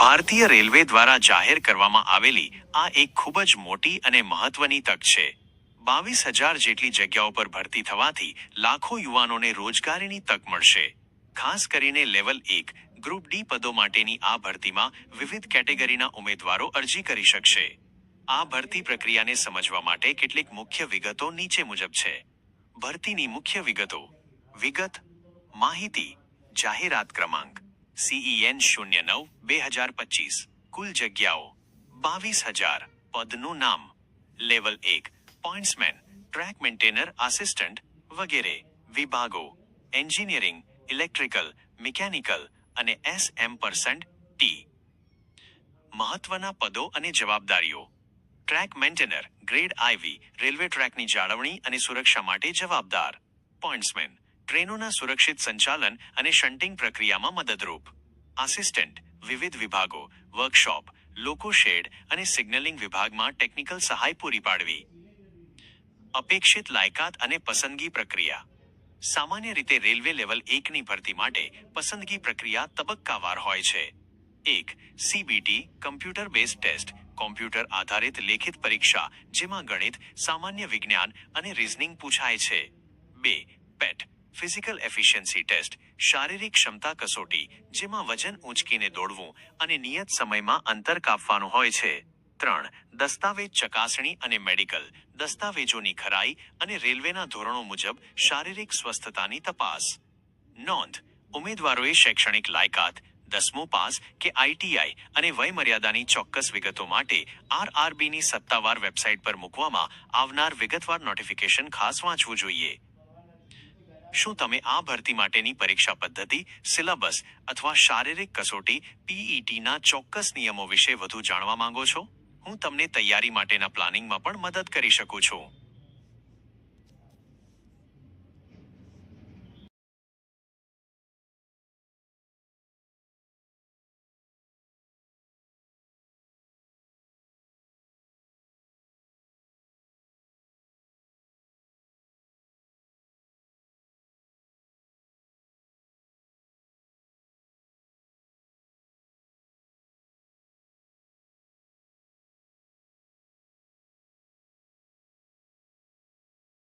ભારતીય રેલવે દ્વારા જાહેર કરવામાં આવેલી આ એક ખૂબ જ મોટી અને મહત્વની તક છે. 22,000 જેટલી જગ્યાઓ પર ભરતી થવાથી લાખો યુવાનોને રોજગારીની તક મળશે. ખાસ કરીને લેવલ 1 ગ્રુપ ડી પદો માટેની આ ભરતીમાં વિવિધ કેટેગરીના ઉમેદવારો અરજી કરી શકશે. આ ભરતી પ્રક્રિયાને સમજવા માટે કેટલીક મુખ્ય વિગતો નીચે મુજબ છે. ભરતીની મુખ્ય વિગતો. વિગત માહિતી. જાહેરાત ક્રમાંક CEN 09/2025. કુલ જગ્યાઓ 22,000. પદનું નામ. લેવલ 1 પોઇન્ટ્સમેન, ટ્રેક મેન્ટેનર આસિસ્ટન્ટ વગેરે. વિભાગો એન્જિનિયરિંગ, ઇલેક્ટ્રિકલ, મિકેનિકલ અને SM%T. મહત્વના પદો અને જવાબદારીઓ. Track maintainer grade IV, railway ટ્રેકની જાળવણી અને સુરક્ષા માટે જવાબદાર. પોઇન્ટ્સમેન ટ્રેનોના સુરક્ષિત સંચાલન અને શન્ટિંગ પ્રક્રિયામાં મદદરૂપ. આસિસ્ટન્ટ વિવિધ વિભાગો, વર્કશોપ, લોકો શેડ અને સિગ્નલિંગ વિભાગમાં ટેકનિકલ સહાય પૂરી પાડવી. અપેક્ષિત લાયકાત અને પસંદગી પ્રક્રિયા. સામાન્ય રીતે રેલવે લેવલ 1ની ભરતી માટે પસંદગી પ્રક્રિયા તબક્કાવાર હોય છે. 1. CBT computer base test, computer આધારિત લેખિત પરીક્ષા જેમાં ગણિત, સામાન્ય વિજ્ઞાન અને રીઝનિંગ પૂછાય છે. 2. PET ફિઝિકલ એફિશિયન્સી ટેસ્ટ, શારીરિક ક્ષમતા કસોટી જેમાં વજન ઊંચકીને દોડવું અને નિયત સમયમાં અંતર કાપવાનું હોય છે. 3. દસ્તાવેજ ચકાસણી અને મેડિકલ, દસ્તાવેજોની ખરાઈ અને રેલવેના ધોરણો મુજબ શારીરિક સ્વસ્થતાની તપાસ. નોંધ: ઉમેદવારોએ શૈક્ષણિક લાયકાત, 10મું પાસ કે ITI અને વયમર્યાદાની ચોક્કસ વિગતો માટે RRBની સત્તાવાર વેબસાઇટ પર મૂકવામાં આવનાર વિગતવાર નોટિફિકેશન ખાસ વાંચવું જોઈએ. શું તમે આ ભરતી માટેની પરીક્ષા પદ્ધતિ, સિલેબસ અથવા શારીરિક કસોટી PETના ચોક્કસ નિયમો વિશે વધુ જાણવા માંગો છો? હું તમને તૈયારી માટેના પ્લાનિંગમાં પણ મદદ કરી શકું છું.